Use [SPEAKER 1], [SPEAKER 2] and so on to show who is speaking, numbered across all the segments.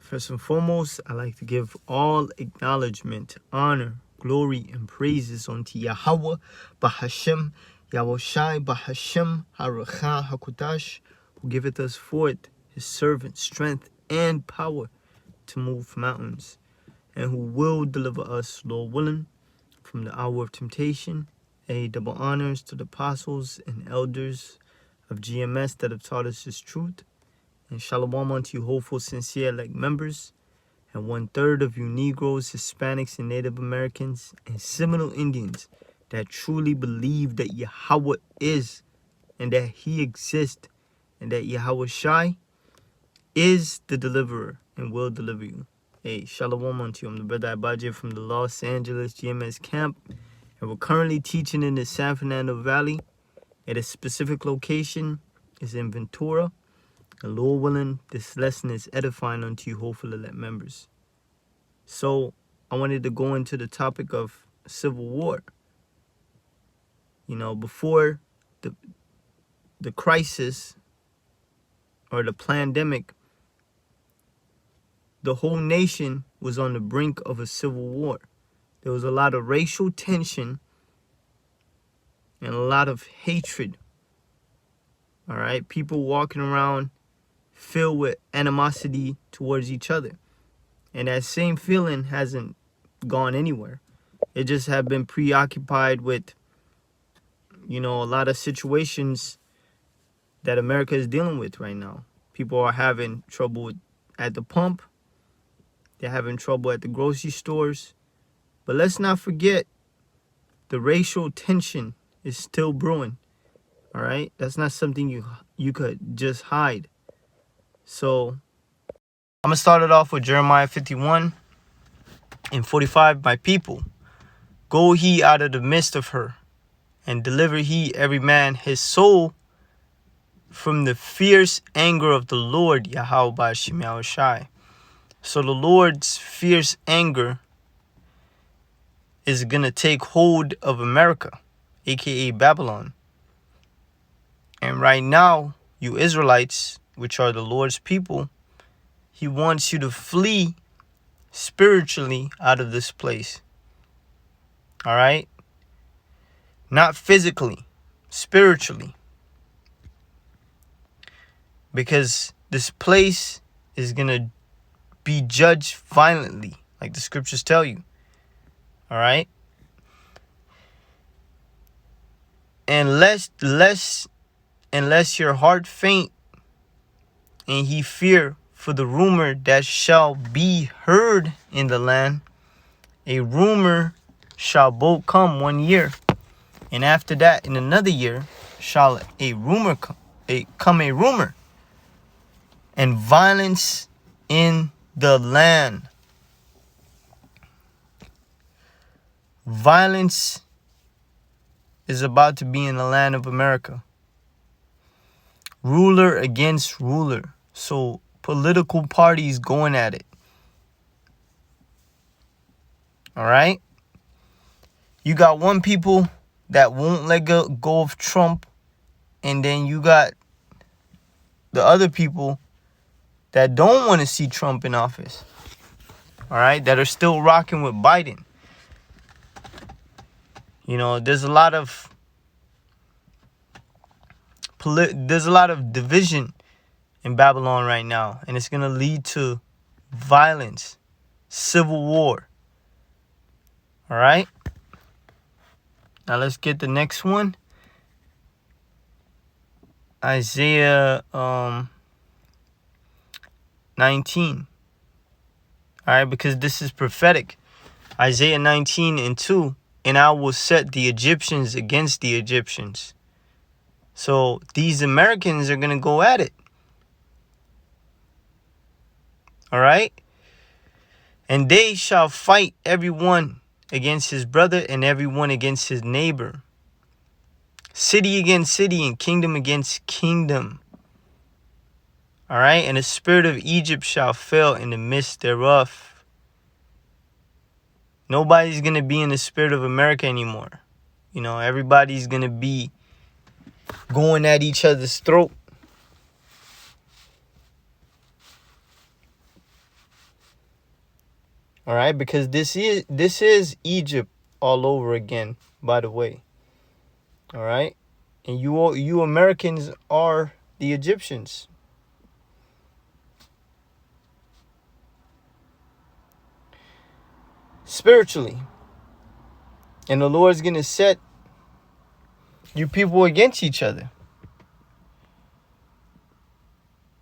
[SPEAKER 1] First and foremost, I like to give all acknowledgement, honor, glory, and praises unto Yahweh, Bahashem, Yahushai, Bahashem, Haracha, Hakudash, who giveth us forth his servant strength and power to move mountains, and who will deliver us, Lord willing, from the hour of temptation. Double honors to the apostles and elders of GMS that have taught us his truth. And shalom unto you, hopeful, sincere, elect members, and 1/3 of you Negroes, Hispanics, and Native Americans, and Seminole Indians that truly believe that Yahweh is, and that he exists, and that Yahweh Shai is the deliverer and will deliver you. Shalom unto you. I'm the brother Abaje from the Los Angeles GMS camp, and we're currently teaching in the San Fernando Valley. At a specific location is in Ventura. And Lord willing, this lesson is edifying unto you, hopefully, elect members. So, I wanted to go into the topic of civil war. You know, before the crisis or the pandemic, the whole nation was on the brink of a civil war. There was a lot of racial tension and a lot of hatred. All right, people walking around filled with animosity towards each other. And that same feeling hasn't gone anywhere. It just have been preoccupied with, you know, a lot of situations that America is dealing with right now. People are having trouble at the pump. They're having trouble at the grocery stores. But let's not forget, the racial tension is still brewing. All right? That's not something you could just hide. So, I'm going to start it off with Jeremiah 51 and 45. My people, go ye out of the midst of her, and deliver he every man his soul from the fierce anger of the Lord, Yahweh Ba'ashem Yahushai. So the Lord's fierce anger is going to take hold of America, aka Babylon. And right now, you Israelites, which are the Lord's people, he wants you to flee spiritually out of this place. All right? Not physically, spiritually. Because this place is going to be judged violently, like the scriptures tell you. All right? Unless your heart faint and ye fear for the rumor that shall be heard in the land, a rumor shall both come 1 year, and after that in another year shall a rumor come a rumor, and violence in the land. Violence is about to be in the land of America. Ruler against ruler. So political parties going at it. All right? You got one people that won't let go of Trump, and then you got the other people that don't want to see Trump in office. All right? That are still rocking with Biden. You know, there's a lot of division in Babylon right now, and it's going to lead to violence, civil war. All right? Now let's get the next one. Isaiah 19. All right, because this is prophetic. Isaiah 19:2. And I will set the Egyptians against the Egyptians. So these Americans are going to go at it. All right? And they shall fight everyone against his brother and everyone against his neighbor. City against city and kingdom against kingdom. All right? And the spirit of Egypt shall fail in the midst thereof. Nobody's going to be in the spirit of America anymore. You know, everybody's going to be going at each other's throat. All right, because this is Egypt all over again, by the way. All right, and you Americans are the Egyptians. Spiritually. And the Lord's going to set you people against each other.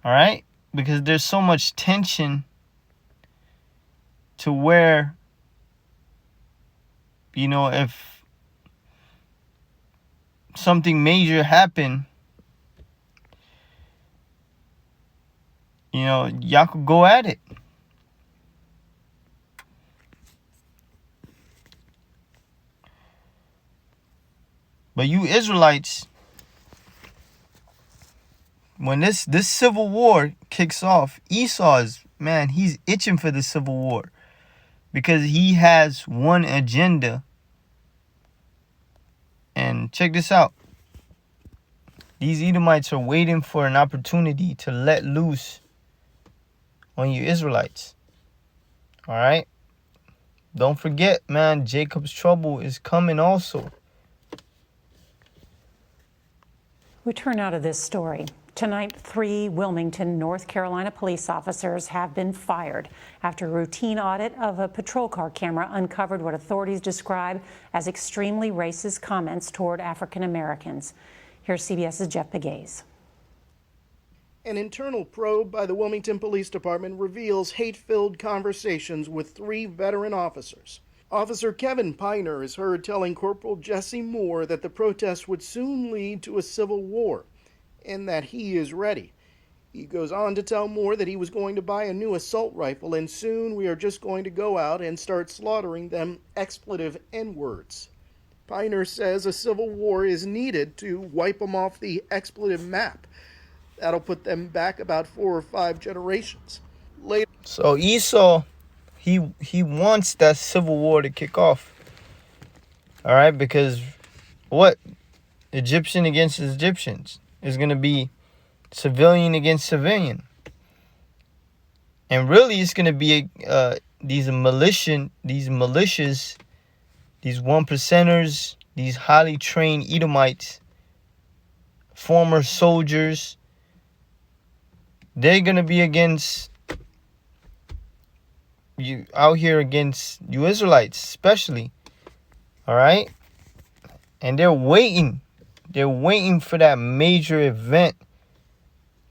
[SPEAKER 1] All right? Because there's so much tension to where, if something major happened, y'all could go at it. But you Israelites, when this civil war kicks off, Esau is, man, he's itching for the civil war because he has one agenda. And check this out. These Edomites are waiting for an opportunity to let loose on you Israelites. All right? Don't forget, man, Jacob's trouble is coming also.
[SPEAKER 2] We turn now to this story. Tonight, 3 Wilmington, North Carolina police officers have been fired after a routine audit of a patrol car camera uncovered what authorities describe as extremely racist comments toward African Americans. Here's CBS's Jeff Pegues.
[SPEAKER 3] An internal probe by the Wilmington Police Department reveals hate-filled conversations with 3 veteran officers. Officer Kevin Piner is heard telling Corporal Jesse Moore that the protests would soon lead to a civil war and that he is ready. He goes on to tell Moore that he was going to buy a new assault rifle and soon we are just going to go out and start slaughtering them expletive N-words. Piner says a civil war is needed to wipe them off the expletive map. That'll put them back about 4 or 5 generations. Later.
[SPEAKER 1] So Esau, he wants that civil war to kick off. All right, because what? Egyptian against Egyptians is going to be civilian against civilian. And really it's going to be these militias, these 1%ers, these highly trained Edomites, former soldiers. They're going to be against you out here, against you Israelites especially. All right? And they're waiting for that major event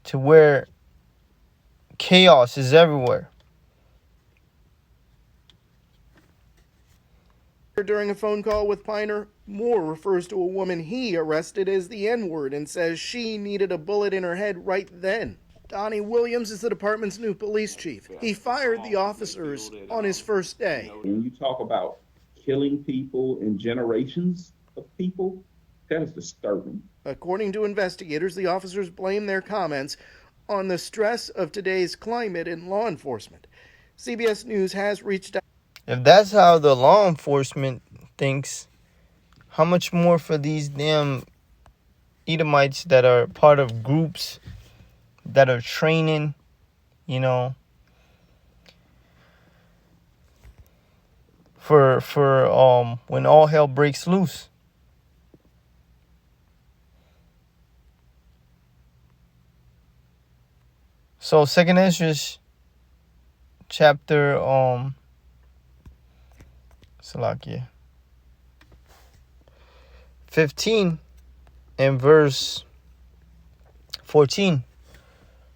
[SPEAKER 1] to where chaos is everywhere.
[SPEAKER 3] During a phone call with Piner, Moore refers to a woman he arrested as the N-word and says she needed a bullet in her head right then. Donnie Williams is the department's new police chief. He fired the officers on his first day.
[SPEAKER 4] When you talk about killing people and generations of people, that is disturbing.
[SPEAKER 3] According to investigators, the officers blame their comments on the stress of today's climate in law enforcement. CBS News has reached out.
[SPEAKER 1] If that's how the law enforcement thinks, how much more for these damn Edomites that are part of groups that are training, for when all hell breaks loose. So 2nd Ezra chapter Salakia 15 and verse 14.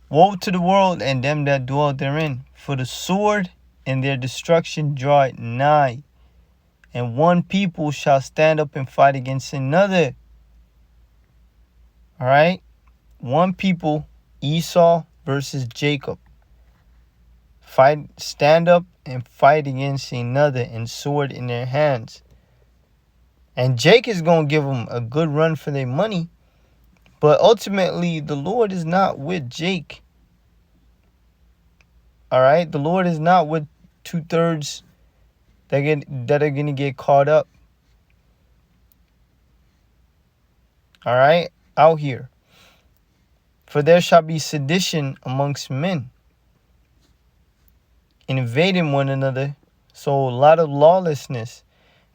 [SPEAKER 1] Woe to the world and them that dwell therein, for the sword and their destruction draw it nigh, and one people shall stand up and fight against another. All right? One people, Esau versus Jacob. Stand up and fight against another, and sword in their hands. And Jake is going to give them a good run for their money. But ultimately, the Lord is not with Jake. All right? The Lord is not with 2/3 that are going to get caught up. All right? Out here. For there shall be sedition amongst men, invading one another So a lot of lawlessness.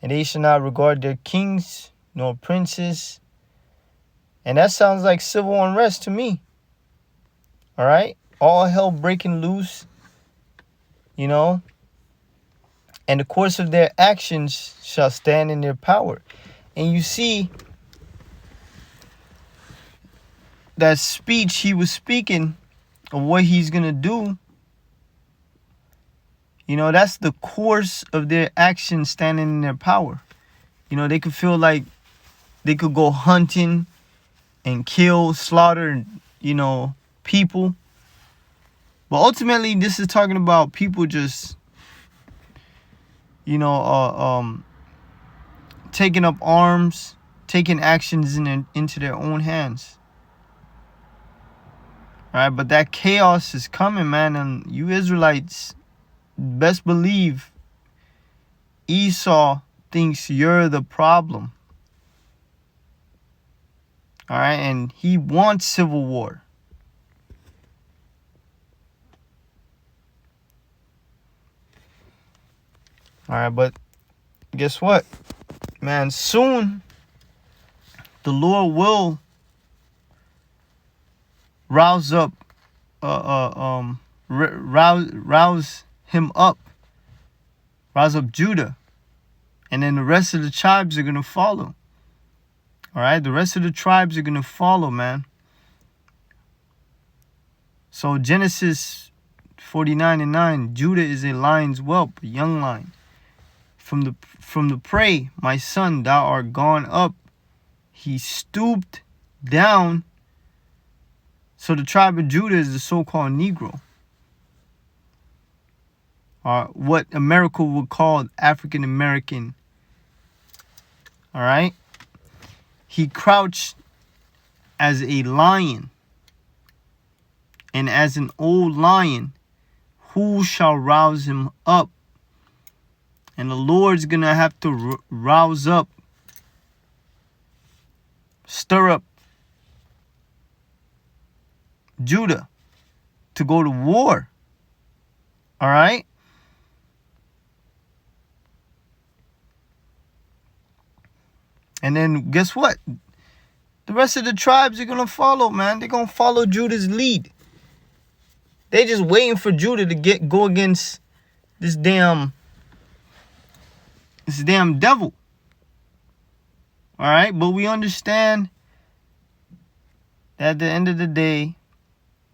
[SPEAKER 1] And they shall not regard their kings nor princes. And that sounds like civil unrest to me. All right? All hell breaking loose, you know. And the course of their actions shall stand in their power. And you see that speech he was speaking of what he's going to do. You know, that's the course of their actions standing in their power. You know, they could feel like they could go hunting and kill, slaughter, you know, people. But ultimately, this is talking about people just, you know, taking up arms, taking actions into their own hands. All right, but that chaos is coming, man. And you Israelites, best believe Esau thinks you're the problem. All right, and he wants civil war. All right, but guess what, man? Soon the Lord will rouse up, rouse him up, rouse up Judah, and then the rest of the tribes are gonna follow. All right, the rest of the tribes are gonna follow, man. So Genesis 49:9, Judah is a lion's whelp, a young lion. From the prey, my son, thou art gone up. He stooped down. So the tribe of Judah is the so-called Negro, or what America would call African American. All right, he crouched as a lion, and as an old lion, who shall rouse him up? And the Lord's gonna have to rouse up, stir up Judah to go to war. All right? And then guess what? The rest of the tribes are gonna follow, man. They're gonna follow Judah's lead. They just waiting for Judah to go against this damn devil. All right? But we understand that at the end of the day,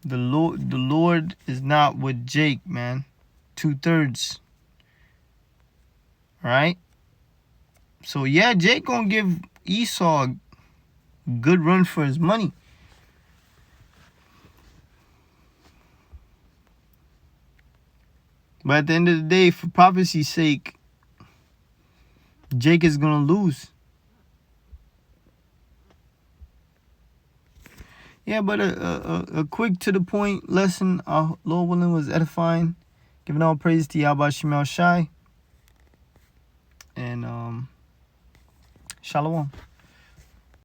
[SPEAKER 1] the Lord is not with Jake, man. 2/3. All right? So yeah, Jake gonna give Esau a good run for his money. But at the end of the day, for prophecy's sake, Jake is gonna lose. Yeah, but a quick to the point lesson, Lord willing, was edifying. Giving all praise to Yahweh Shemel Shai. And Shalom.